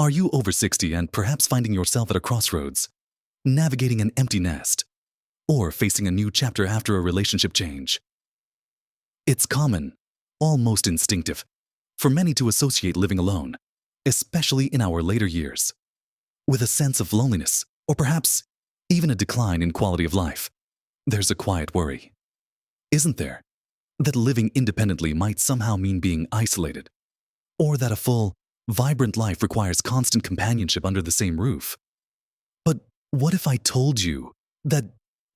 Are you over 60 and perhaps finding yourself at a crossroads, navigating an empty nest, or facing a new chapter after a relationship change? It's common, almost instinctive, for many to associate living alone, especially in our later years, with a sense of loneliness, or perhaps even a decline in quality of life. There's a quiet worry, isn't there, that living independently might somehow mean being isolated, or that a full, vibrant life requires constant companionship under the same roof. But what if I told you that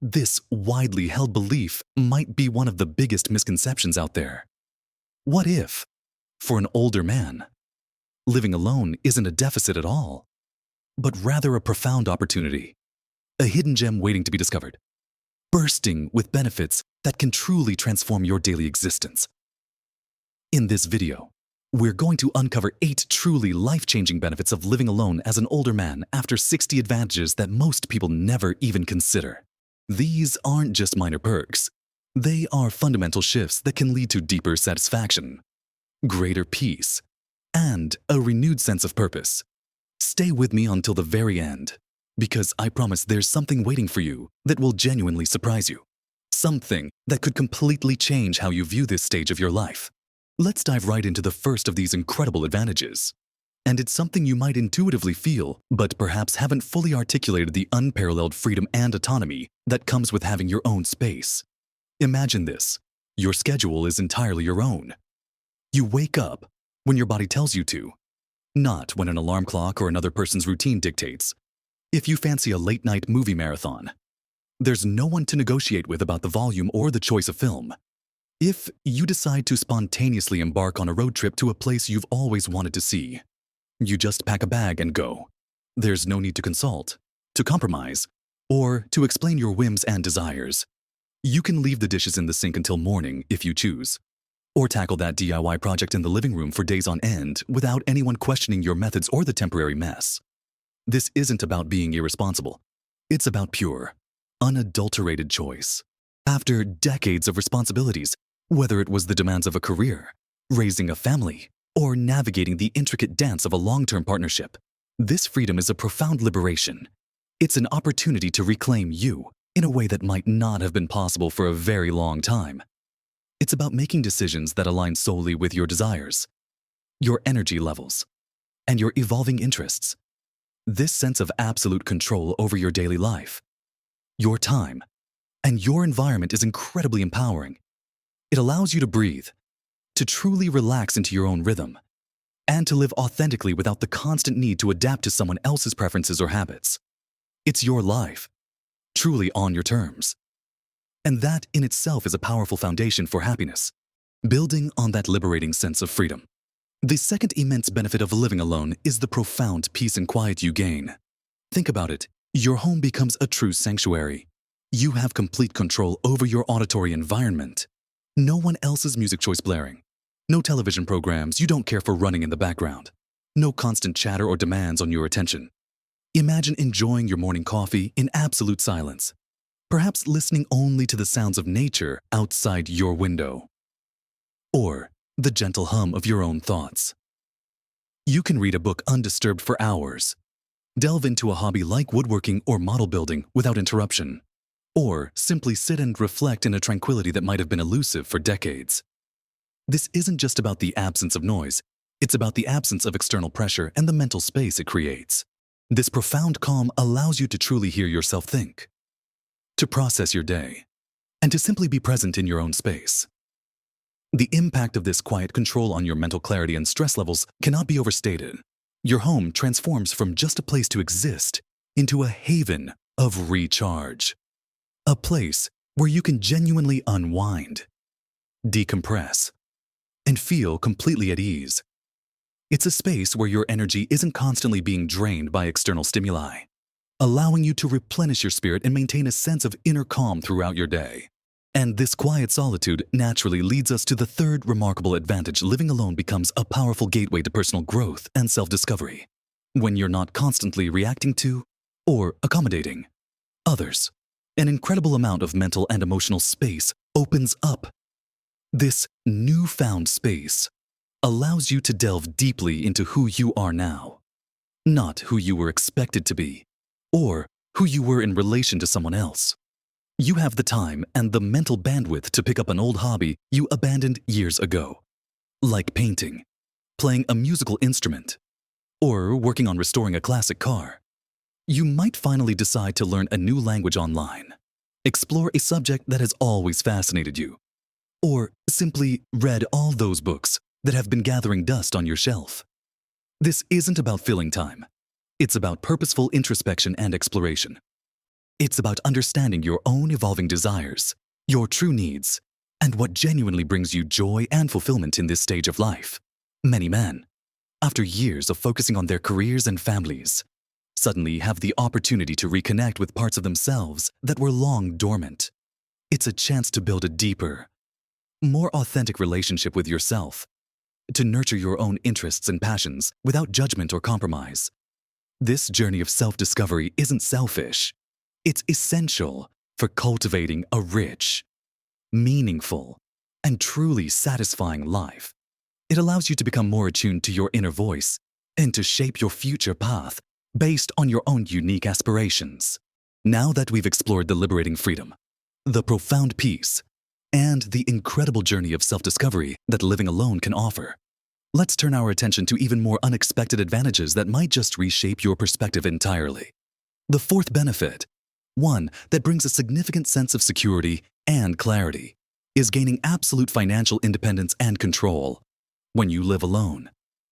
this widely held belief might be one of the biggest misconceptions out there? What if, for an older man, living alone isn't a deficit at all, but rather a profound opportunity, a hidden gem waiting to be discovered, bursting with benefits that can truly transform your daily existence? In this video, we're going to uncover 8 truly life-changing benefits of living alone as an older man after 60 advantages that most people never even consider. These aren't just minor perks. They are fundamental shifts that can lead to deeper satisfaction, greater peace, and a renewed sense of purpose. Stay with me until the very end, because I promise there's something waiting for you that will genuinely surprise you. Something that could completely change how you view this stage of your life. Let's dive right into the first of these incredible advantages. And it's something you might intuitively feel, but perhaps haven't fully articulated: the unparalleled freedom and autonomy that comes with having your own space. Imagine this. Your schedule is entirely your own. You wake up when your body tells you to, not when an alarm clock or another person's routine dictates. If you fancy a late-night movie marathon, there's no one to negotiate with about the volume or the choice of film. If you decide to spontaneously embark on a road trip to a place you've always wanted to see, you just pack a bag and go. There's no need to consult, to compromise, or to explain your whims and desires. You can leave the dishes in the sink until morning if you choose, or tackle that DIY project in the living room for days on end without anyone questioning your methods or the temporary mess. This isn't about being irresponsible. It's about pure, unadulterated choice. After decades of responsibilities, whether it was the demands of a career, raising a family, or navigating the intricate dance of a long-term partnership, this freedom is a profound liberation. It's an opportunity to reclaim you in a way that might not have been possible for a very long time. It's about making decisions that align solely with your desires, your energy levels, and your evolving interests. This sense of absolute control over your daily life, your time, and your environment is incredibly empowering. It allows you to breathe, to truly relax into your own rhythm, and to live authentically without the constant need to adapt to someone else's preferences or habits. It's your life, truly on your terms. And that in itself is a powerful foundation for happiness, building on that liberating sense of freedom. The second immense benefit of living alone is the profound peace and quiet you gain. Think about it. Your home becomes a true sanctuary. You have complete control over your auditory environment. No one else's music choice blaring. No television programs you don't care for running in the background. No constant chatter or demands on your attention. Imagine enjoying your morning coffee in absolute silence, perhaps listening only to the sounds of nature outside your window, or the gentle hum of your own thoughts. You can read a book undisturbed for hours, delve into a hobby like woodworking or model building without interruption, or simply sit and reflect in a tranquility that might have been elusive for decades. This isn't just about the absence of noise, it's about the absence of external pressure and the mental space it creates. This profound calm allows you to truly hear yourself think, to process your day, and to simply be present in your own space. The impact of this quiet control on your mental clarity and stress levels cannot be overstated. Your home transforms from just a place to exist into a haven of recharge. A place where you can genuinely unwind, decompress, and feel completely at ease. It's a space where your energy isn't constantly being drained by external stimuli, allowing you to replenish your spirit and maintain a sense of inner calm throughout your day. And this quiet solitude naturally leads us to the third remarkable advantage. Living alone becomes a powerful gateway to personal growth and self-discovery. When you're not constantly reacting to or accommodating others, an incredible amount of mental and emotional space opens up. This newfound space allows you to delve deeply into who you are now, not who you were expected to be, or who you were in relation to someone else. You have the time and the mental bandwidth to pick up an old hobby you abandoned years ago, like painting, playing a musical instrument, or working on restoring a classic car. You might finally decide to learn a new language online, explore a subject that has always fascinated you, or simply read all those books that have been gathering dust on your shelf. This isn't about filling time. It's about purposeful introspection and exploration. It's about understanding your own evolving desires, your true needs, and what genuinely brings you joy and fulfillment in this stage of life. Many men, after years of focusing on their careers and families, suddenly have the opportunity to reconnect with parts of themselves that were long dormant. It's a chance to build a deeper, more authentic relationship with yourself, to nurture your own interests and passions without judgment or compromise. This journey of self-discovery isn't selfish. It's essential for cultivating a rich, meaningful, and truly satisfying life. It allows you to become more attuned to your inner voice and to shape your future path based on your own unique aspirations. Now that we've explored the liberating freedom, the profound peace, and the incredible journey of self-discovery that living alone can offer, let's turn our attention to even more unexpected advantages that might just reshape your perspective entirely. The fourth benefit, one that brings a significant sense of security and clarity, is gaining absolute financial independence and control. When you live alone,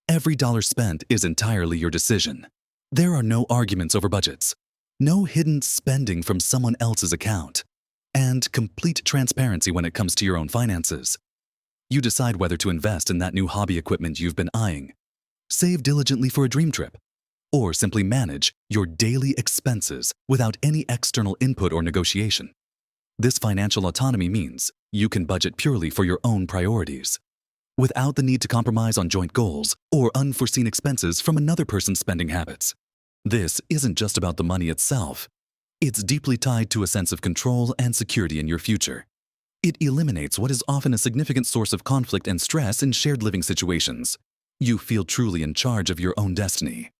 every dollar spent is entirely your decision. There are no arguments over budgets, no hidden spending from someone else's account, and complete transparency when it comes to your own finances. You decide whether to invest in that new hobby equipment you've been eyeing, save diligently for a dream trip, or simply manage your daily expenses without any external input or negotiation. This financial autonomy means you can budget purely for your own priorities, without the need to compromise on joint goals or unforeseen expenses from another person's spending habits. This isn't just about the money itself. It's deeply tied to a sense of control and security in your future. It eliminates what is often a significant source of conflict and stress in shared living situations. You feel truly in charge of your own destiny,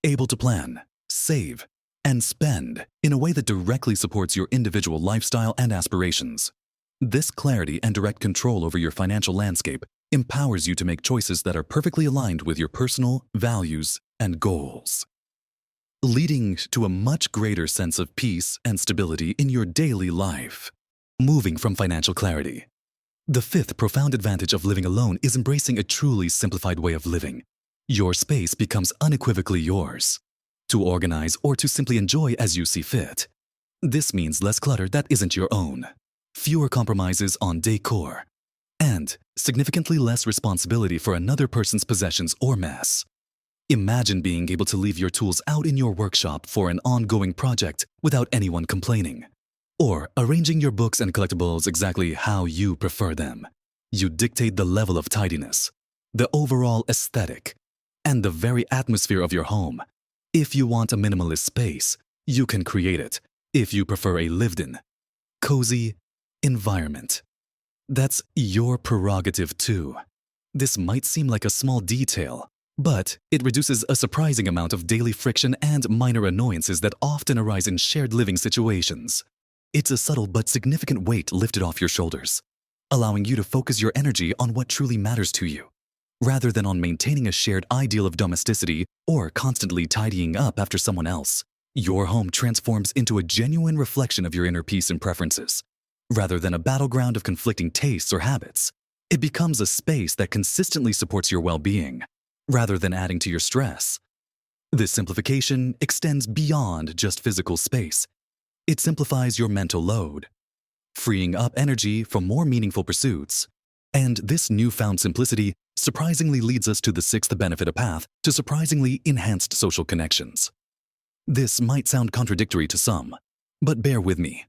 able to plan, save, and spend in a way that directly supports your individual lifestyle and aspirations. This clarity and direct control over your financial landscape empowers you to make choices that are perfectly aligned with your personal values and goals, leading to a much greater sense of peace and stability in your daily life. Moving from financial clarity. The fifth profound advantage of living alone is embracing a truly simplified way of living. Your space becomes unequivocally yours, to organize or to simply enjoy as you see fit. This means less clutter that isn't your own, fewer compromises on decor, and significantly less responsibility for another person's possessions or mess. Imagine being able to leave your tools out in your workshop for an ongoing project without anyone complaining, or arranging your books and collectibles exactly how you prefer them. You dictate the level of tidiness, the overall aesthetic, and the very atmosphere of your home. If you want a minimalist space, you can create it. If you prefer a lived-in, cozy environment, that's your prerogative too. This might seem like a small detail, but it reduces a surprising amount of daily friction and minor annoyances that often arise in shared living situations. It's a subtle but significant weight lifted off your shoulders, allowing you to focus your energy on what truly matters to you, rather than on maintaining a shared ideal of domesticity or constantly tidying up after someone else. Your home transforms into a genuine reflection of your inner peace and preferences. Rather than a battleground of conflicting tastes or habits, it becomes a space that consistently supports your well-being, rather than adding to your stress. This simplification extends beyond just physical space. It simplifies your mental load, freeing up energy for more meaningful pursuits. And this newfound simplicity surprisingly leads us to the sixth benefit, a path to surprisingly enhanced social connections. This might sound contradictory to some, but bear with me.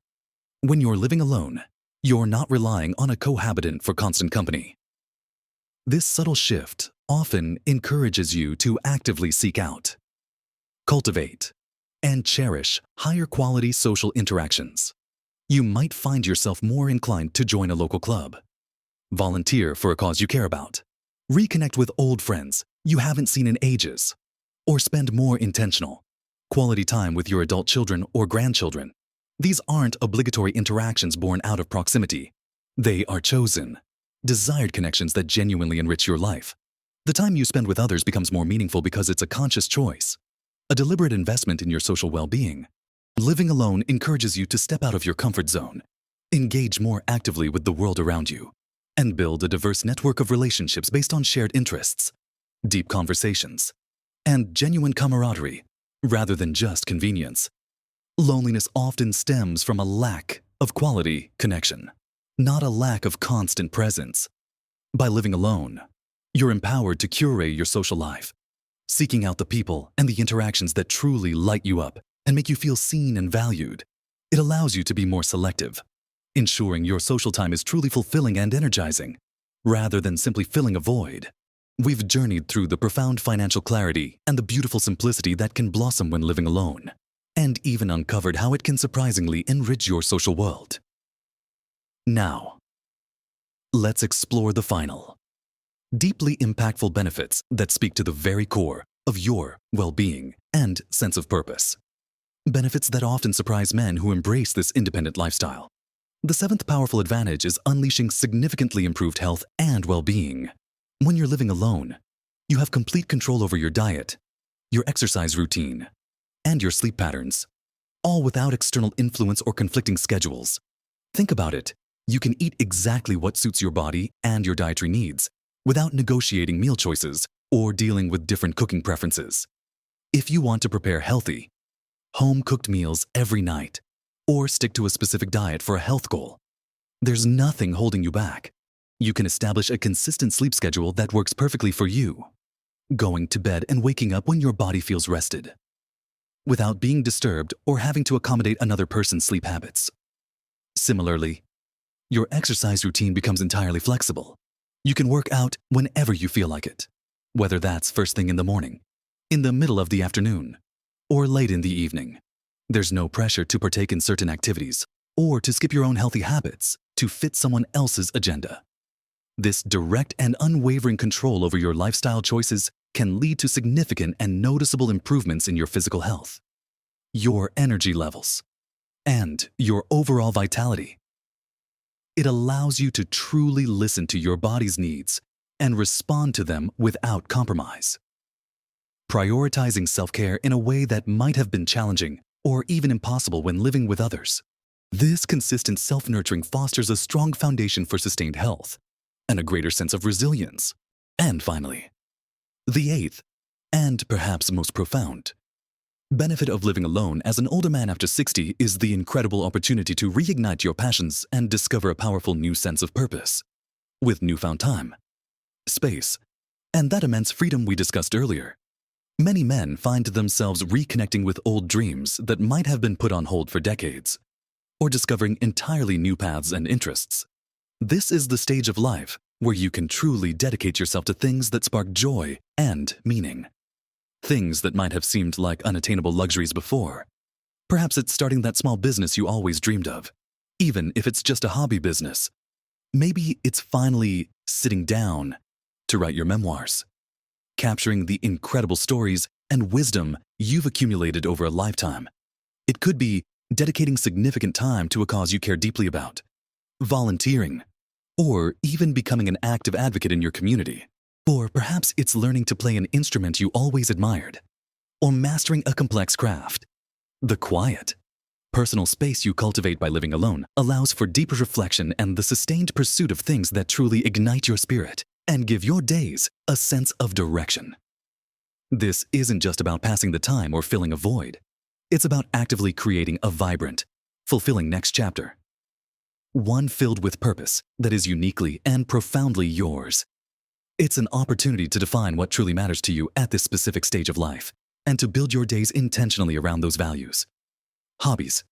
When you're living alone, you're not relying on a cohabitant for constant company. This subtle shift often encourages you to actively seek out, cultivate, and cherish higher quality social interactions. You might find yourself more inclined to join a local club, volunteer for a cause you care about, reconnect with old friends you haven't seen in ages, or spend more intentional, quality time with your adult children or grandchildren. These aren't obligatory interactions born out of proximity. They are chosen, desired connections that genuinely enrich your life. The time you spend with others becomes more meaningful because it's a conscious choice, a deliberate investment in your social well-being. Living alone encourages you to step out of your comfort zone, engage more actively with the world around you, and build a diverse network of relationships based on shared interests, deep conversations, and genuine camaraderie, rather than just convenience. Loneliness often stems from a lack of quality connection, not a lack of constant presence. By living alone, you're empowered to curate your social life, seeking out the people and the interactions that truly light you up and make you feel seen and valued. It allows you to be more selective, ensuring your social time is truly fulfilling and energizing, rather than simply filling a void. We've journeyed through the profound financial clarity and the beautiful simplicity that can blossom when living alone, and even uncovered how it can surprisingly enrich your social world. Now, let's explore the final, deeply impactful benefits that speak to the very core of your well-being and sense of purpose. Benefits that often surprise men who embrace this independent lifestyle. The seventh powerful advantage is unleashing significantly improved health and well-being. When you're living alone, you have complete control over your diet, your exercise routine, and your sleep patterns, all without external influence or conflicting schedules. Think about it. You can eat exactly what suits your body and your dietary needs without negotiating meal choices or dealing with different cooking preferences. If you want to prepare healthy, home-cooked meals every night, or stick to a specific diet for a health goal, there's nothing holding you back. You can establish a consistent sleep schedule that works perfectly for you, going to bed and waking up when your body feels rested, without being disturbed or having to accommodate another person's sleep habits. Similarly, your exercise routine becomes entirely flexible. You can work out whenever you feel like it, whether that's first thing in the morning, in the middle of the afternoon, or late in the evening. There's no pressure to partake in certain activities or to skip your own healthy habits to fit someone else's agenda. This direct and unwavering control over your lifestyle choices can lead to significant and noticeable improvements in your physical health, your energy levels, and your overall vitality. It allows you to truly listen to your body's needs and respond to them without compromise. Prioritizing self-care in a way that might have been challenging or even impossible when living with others. This consistent self-nurturing fosters a strong foundation for sustained health and a greater sense of resilience. And finally, the eighth, and perhaps most profound, benefit of living alone as an older man after 60 is the incredible opportunity to reignite your passions and discover a powerful new sense of purpose. With newfound time, space, and that immense freedom we discussed earlier, many men find themselves reconnecting with old dreams that might have been put on hold for decades, or discovering entirely new paths and interests. This is the stage of life where you can truly dedicate yourself to things that spark joy and meaning. Things that might have seemed like unattainable luxuries before. Perhaps it's starting that small business you always dreamed of, even if it's just a hobby business. Maybe it's finally sitting down to write your memoirs, capturing the incredible stories and wisdom you've accumulated over a lifetime. It could be dedicating significant time to a cause you care deeply about, volunteering, or even becoming an active advocate in your community. Or perhaps it's learning to play an instrument you always admired, or mastering a complex craft. The quiet, personal space you cultivate by living alone allows for deeper reflection and the sustained pursuit of things that truly ignite your spirit and give your days a sense of direction. This isn't just about passing the time or filling a void. It's about actively creating a vibrant, fulfilling next chapter. One filled with purpose that is uniquely and profoundly yours. It's an opportunity to define what truly matters to you at this specific stage of life and to build your days intentionally around those values, hobbies,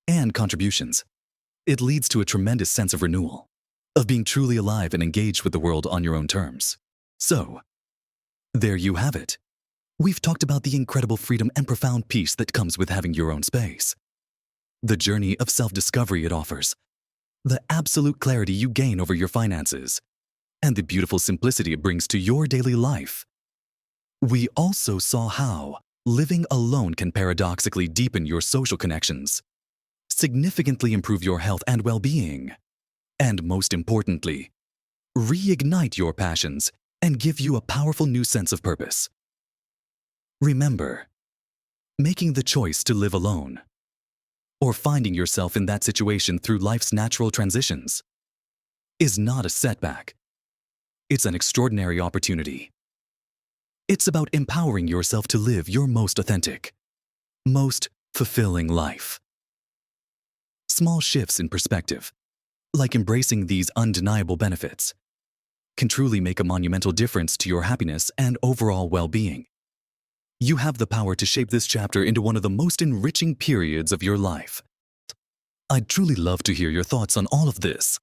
and contributions. It leads to a tremendous sense of renewal, of being truly alive and engaged with the world on your own terms. So, there you have it. We've talked about the incredible freedom and profound peace that comes with having your own space, the journey of self-discovery it offers, the absolute clarity you gain over your finances, and the beautiful simplicity it brings to your daily life. We also saw how living alone can paradoxically deepen your social connections, significantly improve your health and well-being, and most importantly, reignite your passions and give you a powerful new sense of purpose. Remember, making the choice to live alone, or finding yourself in that situation through life's natural transitions, is not a setback. It's an extraordinary opportunity. It's about empowering yourself to live your most authentic, most fulfilling life. Small shifts in perspective, like embracing these undeniable benefits, can truly make a monumental difference to your happiness and overall well-being. You have the power to shape this chapter into one of the most enriching periods of your life. I'd truly love to hear your thoughts on all of this.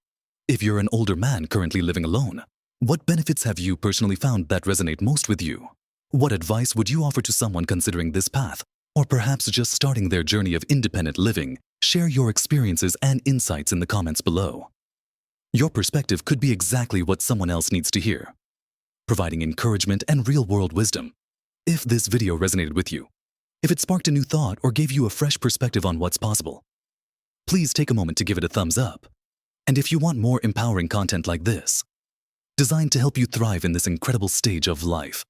If you're an older man currently living alone, what benefits have you personally found that resonate most with you? What advice would you offer to someone considering this path, or perhaps just starting their journey of independent living? Share your experiences and insights in the comments below. Your perspective could be exactly what someone else needs to hear, providing encouragement and real-world wisdom. If this video resonated with you, if it sparked a new thought or gave you a fresh perspective on what's possible, please take a moment to give it a thumbs up. And if you want more empowering content like this, designed to help you thrive in this incredible stage of life,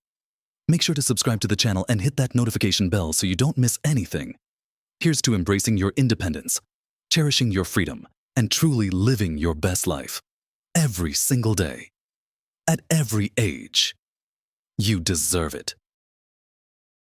make sure to subscribe to the channel and hit that notification bell so you don't miss anything. Here's to embracing your independence, cherishing your freedom, and truly living your best life. Every single day, at every age. You deserve it.